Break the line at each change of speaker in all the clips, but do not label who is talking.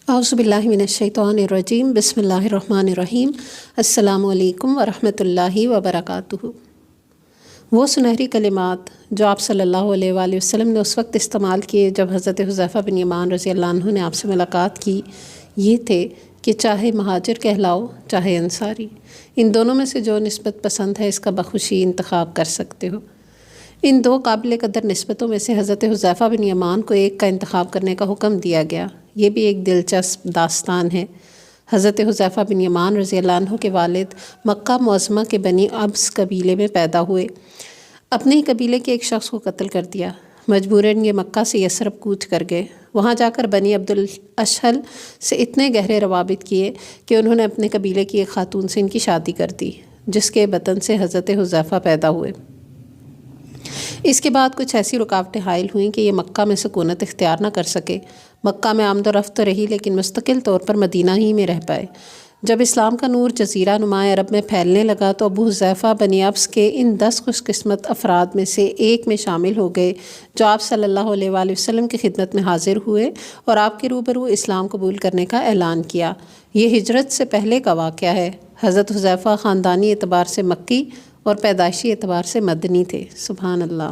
اعوذ باللہ من الشیطان الرجیم بسم اللہ الرحمن الرحیم السلام علیکم ورحمۃ اللہ وبرکاتہ۔ وہ سنہری کلمات جو آپ صلی اللہ علیہ وآلہ وسلم نے اس وقت استعمال کیے جب حضرت حذیفہ بن یمان رضی اللہ عنہ نے آپ سے ملاقات کی، یہ تھے کہ چاہے مہاجر کہلاؤ چاہے انصاری، ان دونوں میں سے جو نسبت پسند ہے اس کا بخوشی انتخاب کر سکتے ہو۔ ان دو قابل قدر نسبتوں میں سے حضرت حذیفہ بن یمان کو ایک کا انتخاب کرنے کا حکم دیا گیا۔ یہ بھی ایک دلچسپ داستان ہے۔ حضرت حذیفہ بن یمان رضی اللہ عنہ کے والد مکہ معظمہ کے بنی ابس قبیلے میں پیدا ہوئے۔ اپنے ہی قبیلے کے ایک شخص کو قتل کر دیا۔ مجبوراً یہ مکہ سے یثرب کوچ کر گئے۔ وہاں جا کر بنی عبد الاشہل سے اتنے گہرے روابط کیے کہ انہوں نے اپنے قبیلے کی ایک خاتون سے ان کی شادی کر دی، جس کے بطن سے حضرت حذیفہ پیدا ہوئے۔ اس کے بعد کچھ ایسی رکاوٹیں حائل ہوئیں کہ یہ مکہ میں سکونت اختیار نہ کر سکے۔ مکہ میں آمد و رفت تو رہی لیکن مستقل طور پر مدینہ ہی میں رہ پائے۔ جب اسلام کا نور جزیرہ نما عرب میں پھیلنے لگا تو ابو حذیفہ بنی ابس کے ان 10 خوش قسمت افراد میں سے ایک میں شامل ہو گئے جو آپ صلی اللہ علیہ وآلہ وسلم کی خدمت میں حاضر ہوئے اور آپ کے روبرو اسلام قبول کرنے کا اعلان کیا۔ یہ ہجرت سے پہلے کا واقعہ ہے۔ حضرت حذیفہ خاندانی اعتبار سے مکی اور پیدائشی اعتبار سے مدنی تھے۔ سبحان اللہ۔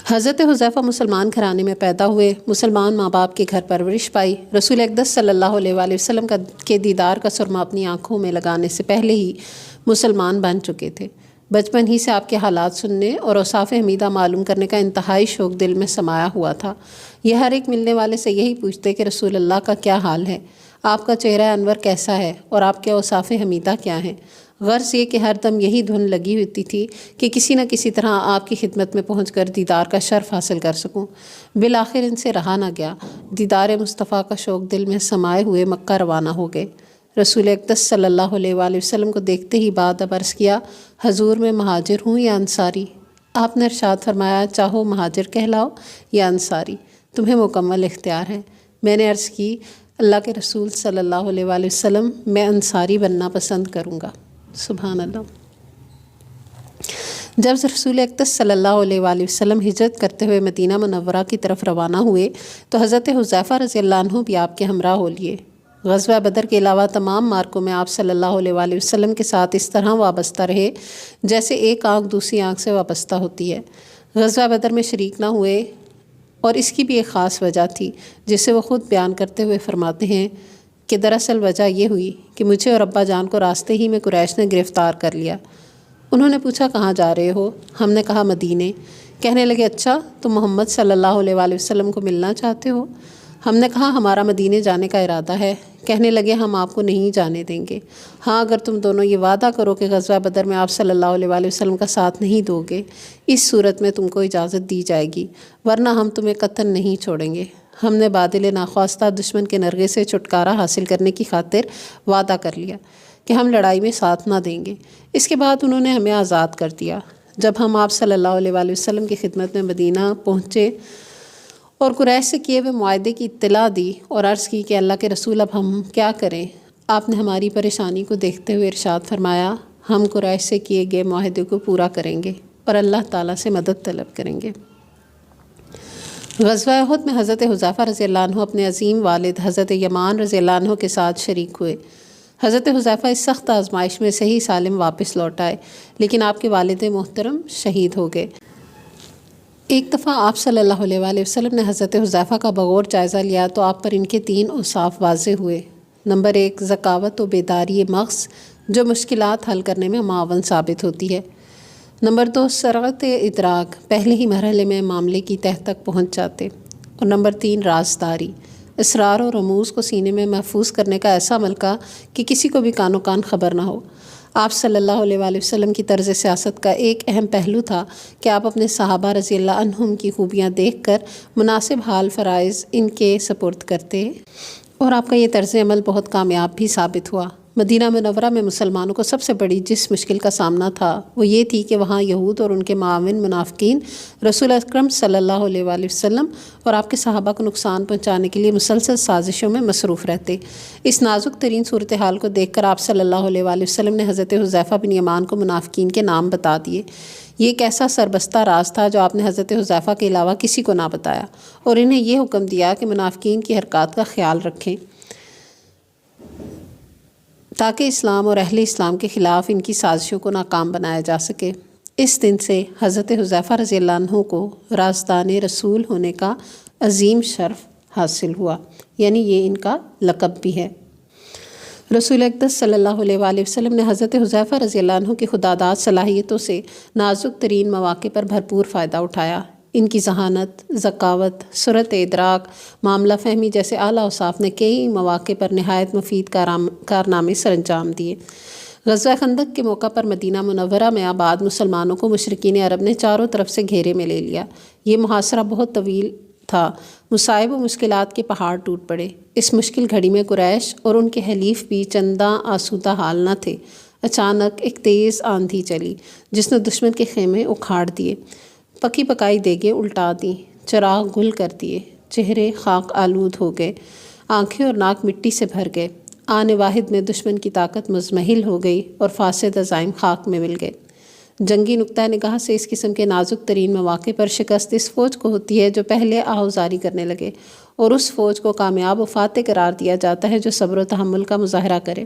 حضرت حذیفہ مسلمان گھرانے میں پیدا ہوئے، مسلمان ماں باپ کے گھر پرورش پائی۔ رسول اقدس صلی اللہ علیہ وآلہ وسلم کے دیدار کا سرما اپنی آنکھوں میں لگانے سے پہلے ہی مسلمان بن چکے تھے۔ بچپن ہی سے آپ کے حالات سننے اور اوصاف حمیدہ معلوم کرنے کا انتہائی شوق دل میں سمایا ہوا تھا۔ یہ ہر ایک ملنے والے سے یہی پوچھتے کہ رسول اللہ کا کیا حال ہے، آپ کا چہرہ انور کیسا ہے اور آپ کے اوصاف حمیدہ کیا ہیں۔ غرض یہ کہ ہر دم یہی دھن لگی ہوتی تھی کہ کسی نہ کسی طرح آپ کی خدمت میں پہنچ کر دیدار کا شرف حاصل کر سکوں۔ بالآخر ان سے رہا نہ گیا، دیدار مصطفیٰ کا شوق دل میں سمائے ہوئے مکہ روانہ ہو گئے۔ رسول اقدس صلی اللہ علیہ وآلہ وسلم کو دیکھتے ہی بادب عرض کیا، حضور میں مہاجر ہوں یا انصاری؟ آپ نے ارشاد فرمایا، چاہو مہاجر کہلاؤ یا انصاری، تمہیں مکمل اختیار ہے۔ میں نے عرض کی، اللہ کے رسول صلی اللہ علیہ وآلہ وسلم، میں انصاری بننا پسند کروں گا۔ سبحان اللہ۔ جب رسول اقدس صلی اللہ علیہ وآلہ وسلم ہجرت کرتے ہوئے مدینہ منورہ کی طرف روانہ ہوئے تو حضرت حذیفہ رضی اللہ عنہ بھی آپ کے ہمراہ ہو لیے۔ غزوہ بدر کے علاوہ تمام مارکوں میں آپ صلی اللہ علیہ وآلہ وسلم کے ساتھ اس طرح وابستہ رہے جیسے ایک آنکھ دوسری آنکھ سے وابستہ ہوتی ہے۔ غزوہ بدر میں شریک نہ ہوئے اور اس کی بھی ایک خاص وجہ تھی جسے وہ خود بیان کرتے ہوئے فرماتے ہیں کہ دراصل وجہ یہ ہوئی کہ مجھے اور ابا جان کو راستے ہی میں قریش نے گرفتار کر لیا۔ انہوں نے پوچھا، کہاں جا رہے ہو؟ ہم نے کہا، مدینے۔ کہنے لگے، اچھا تم محمد صلی اللہ علیہ وآلہ وسلم کو ملنا چاہتے ہو؟ ہم نے کہا، ہمارا مدینے جانے کا ارادہ ہے۔ کہنے لگے، ہم آپ کو نہیں جانے دیں گے، ہاں اگر تم دونوں یہ وعدہ کرو کہ غزوہ بدر میں آپ صلی اللہ علیہ وآلہ وسلم کا ساتھ نہیں دو گے، اس صورت میں تم کو اجازت دی جائے گی، ورنہ ہم تمہیں قطعاً نہیں چھوڑیں گے۔ ہم نے بادل ناخواستہ دشمن کے نرغے سے چھٹکارا حاصل کرنے کی خاطر وعدہ کر لیا کہ ہم لڑائی میں ساتھ نہ دیں گے۔ اس کے بعد انہوں نے ہمیں آزاد کر دیا۔ جب ہم آپ صلی اللہ علیہ وآلہ وسلم کی خدمت میں مدینہ پہنچے اور قریش سے کیے ہوئے معاہدے کی اطلاع دی اور عرض کی کہ اللہ کے رسول اب ہم کیا کریں، آپ نے ہماری پریشانی کو دیکھتے ہوئے ارشاد فرمایا، ہم قریش سے کیے گئے معاہدے کو پورا کریں گے اور اللہ تعالیٰ سے مدد طلب کریں گے۔ غزوہ احد میں حضرت حذیفہ رضی اللہ عنہ اپنے عظیم والد حضرت یمان رضی اللہ عنہ کے ساتھ شریک ہوئے۔ حضرت حذیفہ اس سخت آزمائش میں صحیح سالم واپس لوٹ آئے، لیکن آپ کے والد محترم شہید ہو گئے۔ ایک دفعہ آپ صلی اللہ علیہ وآلہ وسلم نے حضرت حذیفہ کا بغور جائزہ لیا تو آپ پر ان کے 3 اوصاف واضح ہوئے۔ نمبر 1، ذکاوت و بیداری مغز جو مشکلات حل کرنے میں معاون ثابت ہوتی ہے۔ نمبر 2، سرعت ادراک، پہلے ہی مرحلے میں معاملے کی تہ تک پہنچ جاتے۔ اور نمبر 3، رازداری، اسرار و رموز کو سینے میں محفوظ کرنے کا ایسا ملکہ کہ کسی کو بھی کانوں کان خبر نہ ہو۔ آپ صلی اللہ علیہ وآلہ وسلم کی طرز سیاست کا ایک اہم پہلو تھا کہ آپ اپنے صحابہ رضی اللہ عنہم کی خوبیاں دیکھ کر مناسب حال فرائض ان کے سپرد کرتے، اور آپ کا یہ طرز عمل بہت کامیاب بھی ثابت ہوا۔ مدینہ منورہ میں مسلمانوں کو سب سے بڑی جس مشکل کا سامنا تھا وہ یہ تھی کہ وہاں یہود اور ان کے معاون منافقین رسول اکرم صلی اللہ علیہ وآلہ وسلم اور آپ کے صحابہ کو نقصان پہنچانے کے لیے مسلسل سازشوں میں مصروف رہتے۔ اس نازک ترین صورتحال کو دیکھ کر آپ صلی اللہ علیہ وآلہ وسلم نے حضرت حذیفہ بن یمان کو منافقین کے نام بتا دیے۔ یہ ایک ایسا سربستہ راز تھا جو آپ نے حضرت حذیفہ کے علاوہ کسی کو نہ بتایا، اور انہیں یہ حکم دیا کہ منافقین کی حرکات کا خیال رکھیں تاکہ اسلام اور اہل اسلام کے خلاف ان کی سازشوں کو ناکام بنایا جا سکے۔ اس دن سے حضرت حذیفہ رضی اللہ عنہ کو رازدان رسول ہونے کا عظیم شرف حاصل ہوا، یعنی یہ ان کا لقب بھی ہے۔ رسول اقدس صلی اللہ علیہ وآلہ وسلم نے حضرت حذیفہ رضی اللہ عنہ کی خداداد صلاحیتوں سے نازک ترین مواقع پر بھرپور فائدہ اٹھایا۔ ان کی ذہانت، ذکاوت، سرعت ادراک، معاملہ فہمی جیسے اعلیٰ اوصاف نے کئی مواقع پر نہایت مفید کارنامے سر انجام دیے۔ غزوہ خندق کے موقع پر مدینہ منورہ میں آباد مسلمانوں کو مشرکین عرب نے چاروں طرف سے گھیرے میں لے لیا۔ یہ محاصرہ بہت طویل تھا، مصائب و مشکلات کے پہاڑ ٹوٹ پڑے۔ اس مشکل گھڑی میں قریش اور ان کے حلیف بھی چنداں آسودہ حال نہ تھے۔ اچانک ایک تیز آندھی چلی جس نے دشمن کے خیمے اکھاڑ دیے، پکی پکائی دیگیں الٹا دیں، چراغ گل کر دیے، چہرے خاک آلود ہو گئے، آنکھیں اور ناک مٹی سے بھر گئے۔ آن واحد میں دشمن کی طاقت مزمحل ہو گئی اور فاسد عزائم خاک میں مل گئے۔ جنگی نقطہ نگاہ سے اس قسم کے نازک ترین مواقع پر شکست اس فوج کو ہوتی ہے جو پہلے آہوزاری کرنے لگے، اور اس فوج کو کامیاب و فاتح قرار دیا جاتا ہے جو صبر و تحمل کا مظاہرہ کرے۔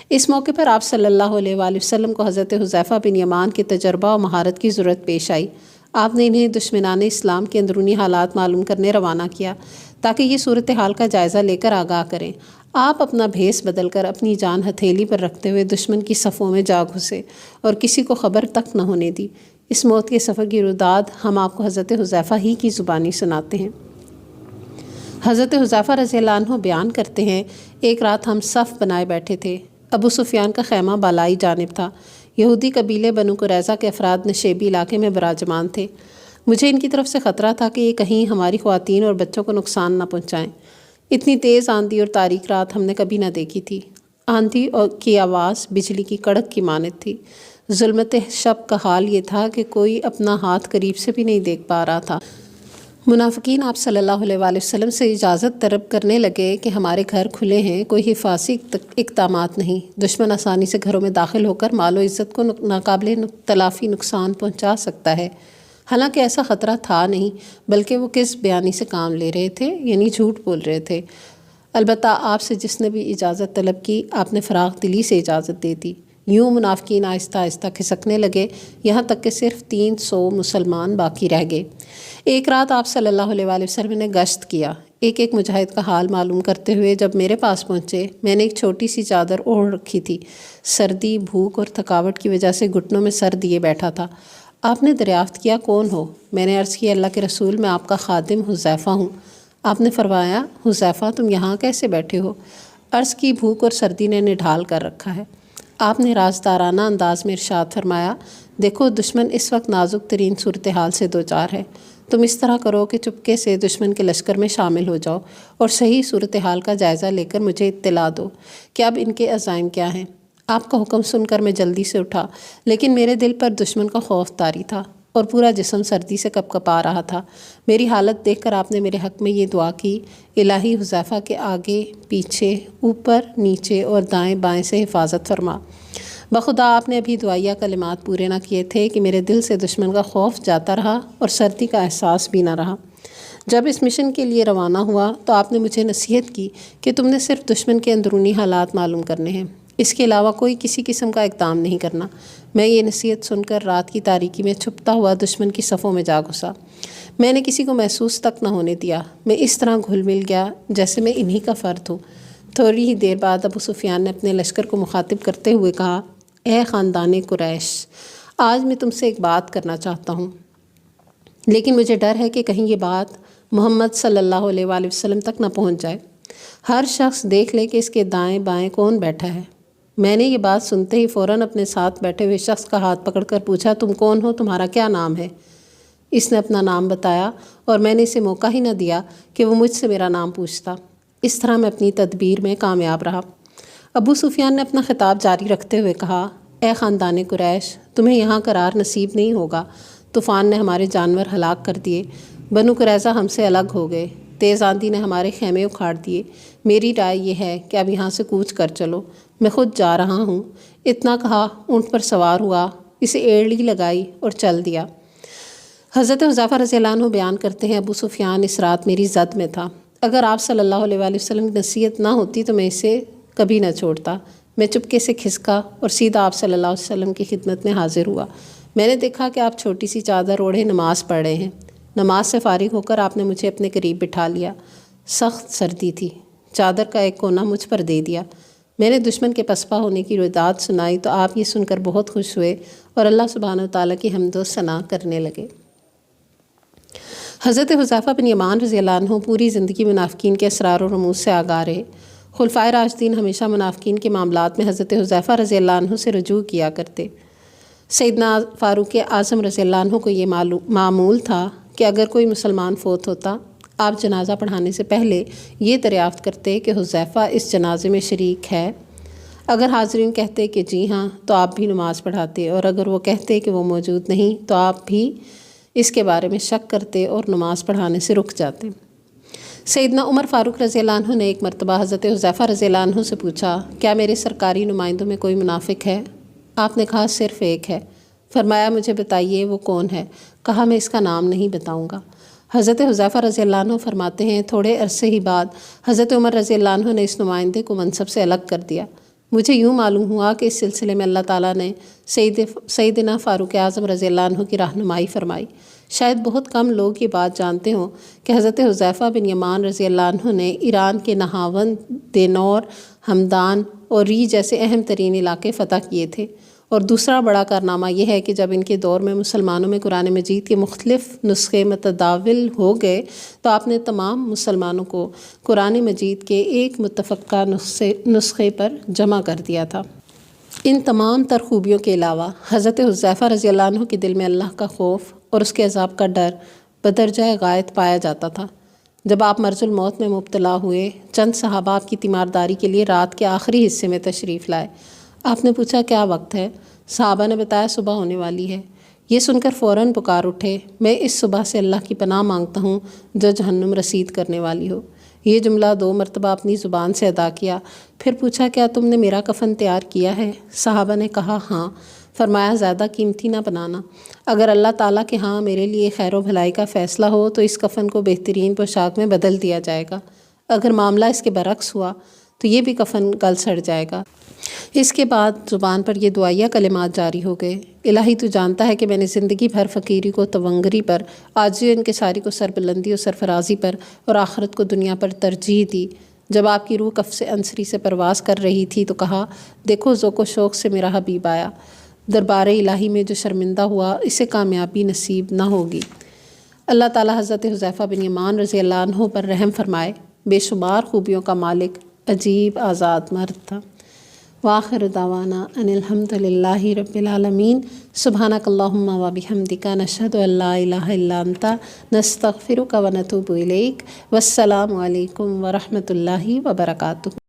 اس موقع پر آپ صلی اللہ علیہ وآلہ وسلم کو حضرت حذیفہ بن یمان کے تجربہ و مہارت کی ضرورت پیش آئی۔ آپ نے انہیں دشمنان اسلام کے اندرونی حالات معلوم کرنے روانہ کیا تاکہ یہ صورتحال کا جائزہ لے کر آگاہ کریں۔ آپ اپنا بھیس بدل کر اپنی جان ہتھیلی پر رکھتے ہوئے دشمن کی صفوں میں جا گھسے اور کسی کو خبر تک نہ ہونے دی۔ اس موت کے سفر کی روداد ہم آپ کو حضرت حذیفہ ہی کی زبانی سناتے ہیں۔ حضرت حذیفہ رضی اللہ عنہ بیان کرتے ہیں، ایک رات ہم صف بنائے بیٹھے تھے۔ ابو سفیان کا خیمہ بالائی جانب تھا۔ یہودی قبیلے بنو قریظہ کے افراد نشیبی علاقے میں براجمان تھے۔ مجھے ان کی طرف سے خطرہ تھا کہ یہ کہیں ہماری خواتین اور بچوں کو نقصان نہ پہنچائیں۔ اتنی تیز آندھی اور تاریک رات ہم نے کبھی نہ دیکھی تھی۔ آندھی کی آواز بجلی کی کڑک کی مانند تھی۔ ظلمت شب کا حال یہ تھا کہ کوئی اپنا ہاتھ قریب سے بھی نہیں دیکھ پا رہا تھا۔ منافقین آپ صلی اللہ علیہ وآلہ وسلم سے اجازت طلب کرنے لگے کہ ہمارے گھر کھلے ہیں، کوئی حفاظتی اقدامات نہیں، دشمن آسانی سے گھروں میں داخل ہو کر مال و عزت کو ناقابل تلافی نقصان پہنچا سکتا ہے۔ حالانکہ ایسا خطرہ تھا نہیں، بلکہ وہ کس بیانی سے کام لے رہے تھے، یعنی جھوٹ بول رہے تھے۔ البتہ آپ سے جس نے بھی اجازت طلب کی، آپ نے فراغ دلی سے اجازت دے دی۔ یوں منافقین آہستہ آہستہ کھسکنے لگے، یہاں تک کہ صرف 300 مسلمان باقی رہ گئے۔ ایک رات آپ صلی اللہ علیہ وآلہ وسلم نے گشت کیا۔ ایک مجاہد کا حال معلوم کرتے ہوئے جب میرے پاس پہنچے، میں نے ایک چھوٹی سی چادر اوڑھ رکھی تھی۔ سردی، بھوک اور تھکاوٹ کی وجہ سے گھٹنوں میں سر دیے بیٹھا تھا۔ آپ نے دریافت کیا کون ہو؟ میں نے عرض کیا اللہ کے رسول، میں آپ کا خادم حذیفہ ہوں۔ آپ نے فرمایا حذیفہ تم یہاں کیسے بیٹھے ہو؟ عرض کی بھوک اور سردی نے نڈھال کر رکھا ہے۔ آپ نے رازدارانہ انداز میں ارشاد فرمایا دیکھو دشمن اس وقت نازک ترین صورتحال سے دوچار ہے، تم اس طرح کرو کہ چپکے سے دشمن کے لشکر میں شامل ہو جاؤ اور صحیح صورتحال کا جائزہ لے کر مجھے اطلاع دو کہ اب ان کے عزائم کیا ہیں۔ آپ کا حکم سن کر میں جلدی سے اٹھا، لیکن میرے دل پر دشمن کا خوف طاری تھا اور پورا جسم سردی سے کپکپا رہا تھا۔ میری حالت دیکھ کر آپ نے میرے حق میں یہ دعا کی، الہی حذیفہ کے آگے پیچھے، اوپر نیچے اور دائیں بائیں سے حفاظت فرما۔ بخدا آپ نے ابھی دعائیہ کلمات پورے نہ کیے تھے کہ میرے دل سے دشمن کا خوف جاتا رہا اور سردی کا احساس بھی نہ رہا۔ جب اس مشن کے لیے روانہ ہوا تو آپ نے مجھے نصیحت کی کہ تم نے صرف دشمن کے اندرونی حالات معلوم کرنے ہیں، اس کے علاوہ کوئی کسی قسم کا اقدام نہیں کرنا۔ میں یہ نصیحت سن کر رات کی تاریکی میں چھپتا ہوا دشمن کی صفوں میں جا گھسا۔ میں نے کسی کو محسوس تک نہ ہونے دیا۔ میں اس طرح گھل مل گیا جیسے میں انہی کا فرد ہوں۔ تھوڑی ہی دیر بعد ابو سفیان نے اپنے لشکر کو مخاطب کرتے ہوئے کہا، اے خاندان قریش، آج میں تم سے ایک بات کرنا چاہتا ہوں، لیکن مجھے ڈر ہے کہ کہیں یہ بات محمد صلی اللہ علیہ وآلہ وسلم تک نہ پہنچ جائے۔ ہر شخص دیکھ لے کہ اس کے دائیں بائیں کون بیٹھا ہے۔ میں نے یہ بات سنتے ہی فوراً اپنے ساتھ بیٹھے ہوئے شخص کا ہاتھ پکڑ کر پوچھا، تم کون ہو، تمہارا کیا نام ہے؟ اس نے اپنا نام بتایا اور میں نے اسے موقع ہی نہ دیا کہ وہ مجھ سے میرا نام پوچھتا۔ اس طرح میں اپنی تدبیر میں کامیاب رہا۔ ابو سفیان نے اپنا خطاب جاری رکھتے ہوئے کہا، اے خاندان قریش، تمہیں یہاں قرار نصیب نہیں ہوگا۔ طوفان نے ہمارے جانور ہلاک کر دیے، بنو قریظہ ہم سے الگ ہو گئے، تیز آندھی نے ہمارے خیمے اکھاڑ دیے۔ میری رائے یہ ہے کہ اب یہاں سے کوچ کر چلو، میں خود جا رہا ہوں۔ اتنا کہا، اونٹ پر سوار ہوا، اسے ایڑی لگائی اور چل دیا۔ حضرت حذیفہ رضی اللہ عنہ بیان کرتے ہیں، ابو سفیان اس رات میری زد میں تھا۔ اگر آپ صلی اللہ علیہ وآلہ وسلم کی نصیحت نہ ہوتی تو میں اسے کبھی نہ چھوڑتا۔ میں چپکے سے کھسکا اور سیدھا آپ صلی اللہ علیہ وسلم کی خدمت میں حاضر ہوا۔ میں نے دیکھا کہ آپ چھوٹی سی چادر اوڑھے نماز پڑھ رہے ہیں۔ نماز سے فارغ ہو کر آپ نے مجھے اپنے قریب بٹھا لیا۔ سخت سردی تھی، چادر کا ایک کونا مجھ پر دے دیا۔ میں نے دشمن کے پسپا ہونے کی روایت سنائی تو آپ یہ سن کر بہت خوش ہوئے اور اللہ سبحانہ وتعالیٰ کی حمد و ثنا کرنے لگے۔ حضرت حذیفہ بن یمان رضی اللہ عنہ پوری زندگی منافقین کے اسرار و رموز سے آگاہ رہے۔ خلفائے راشدین ہمیشہ منافقین کے معاملات میں حضرت حذیفہ رضی اللہ عنہ سے رجوع کیا کرتے۔ سیدنا فاروق اعظم رضی اللہ عنہ کو یہ معمول تھا کہ اگر کوئی مسلمان فوت ہوتا، آپ جنازہ پڑھانے سے پہلے یہ دریافت کرتے کہ حذیفہ اس جنازے میں شریک ہے۔ اگر حاضرین کہتے کہ جی ہاں تو آپ بھی نماز پڑھاتے، اور اگر وہ کہتے کہ وہ موجود نہیں تو آپ بھی اس کے بارے میں شک کرتے اور نماز پڑھانے سے رک جاتے۔ سیدنا عمر فاروق رضی اللہ عنہ نے ایک مرتبہ حضرت حذیفہ رضی اللہ عنہ سے پوچھا، کیا میرے سرکاری نمائندوں میں کوئی منافق ہے؟ آپ نے کہا، صرف ایک ہے۔ فرمایا، مجھے بتائیے وہ کون ہے؟ کہا، میں اس کا نام نہیں بتاؤں گا۔ حضرت حذیفہ رضی اللہ عنہ فرماتے ہیں، تھوڑے عرصے ہی بعد حضرت عمر رضی اللہ عنہ نے اس نمائندے کو منصب سے الگ کر دیا۔ مجھے یوں معلوم ہوا کہ اس سلسلے میں اللہ تعالیٰ نے سیدنا فاروق اعظم رضی اللہ عنہ کی رہنمائی فرمائی۔ شاید بہت کم لوگ یہ بات جانتے ہوں کہ حضرت حذیفہ بن یمان رضی اللہ عنہ نے ایران کے نہاوند، دینور، ہمدان اور ری جیسے اہم ترین علاقے فتح کیے تھے۔ اور دوسرا بڑا کارنامہ یہ ہے کہ جب ان کے دور میں مسلمانوں میں قرآن مجید کے مختلف نسخے متداول ہو گئے تو آپ نے تمام مسلمانوں کو قرآن مجید کے ایک متفقہ نسخے پر جمع کر دیا تھا۔ ان تمام تر خوبیوں کے علاوہ حضرت حذیفہ رضی اللہ عنہ کے دل میں اللہ کا خوف اور اس کے عذاب کا ڈر بدرجہ غایت پایا جاتا تھا۔ جب آپ مرض الموت میں مبتلا ہوئے، چند صحابہ آپ کی تیمارداری کے لیے رات کے آخری حصے میں تشریف لائے۔ آپ نے پوچھا، کیا وقت ہے؟ صحابہ نے بتایا، صبح ہونے والی ہے۔ یہ سن کر فوراً پکار اٹھے، میں اس صبح سے اللہ کی پناہ مانگتا ہوں جو جہنم رسید کرنے والی ہو۔ یہ جملہ 2 مرتبہ اپنی زبان سے ادا کیا، پھر پوچھا، کیا تم نے میرا کفن تیار کیا ہے؟ صحابہ نے کہا، ہاں۔ فرمایا، زیادہ قیمتی نہ بنانا۔ اگر اللہ تعالیٰ کے ہاں میرے لیے خیر و بھلائی کا فیصلہ ہو تو اس کفن کو بہترین پوشاک میں بدل دیا جائے گا، اگر معاملہ اس کے برعکس ہوا تو یہ بھی کفن گل سڑ جائے گا۔ اس کے بعد زبان پر یہ دعائیہ کلمات جاری ہو گئے، الہی تو جانتا ہے کہ میں نے زندگی بھر فقیری کو تونگری پر، عاجزی و انکساری کو سربلندی و سرفرازی پر، اور آخرت کو دنیا پر ترجیح دی۔ جب آپ کی روح کف انصری سے پرواز کر رہی تھی تو کہا، دیکھو ذوق و شوق سے میرا حبیب آیا۔ دربار الہی میں جو شرمندہ ہوا اسے کامیابی نصیب نہ ہوگی۔ اللہ تعالیٰ حضرت حذیفہ بن یمان رضی اللہ عنہ پر رحم فرمائے، بے شمار خوبیوں کا مالک، عجیب آزاد مرد تھا۔ وآخر دعوانا ان الحمد للہ رب العالمین، سبحانک اللہم و بحمدک، نشہد ان لا الہ الا انت، نستغفرک و نتوب الیک، والسلام علیکم ورحمۃ اللہ وبرکاتہ۔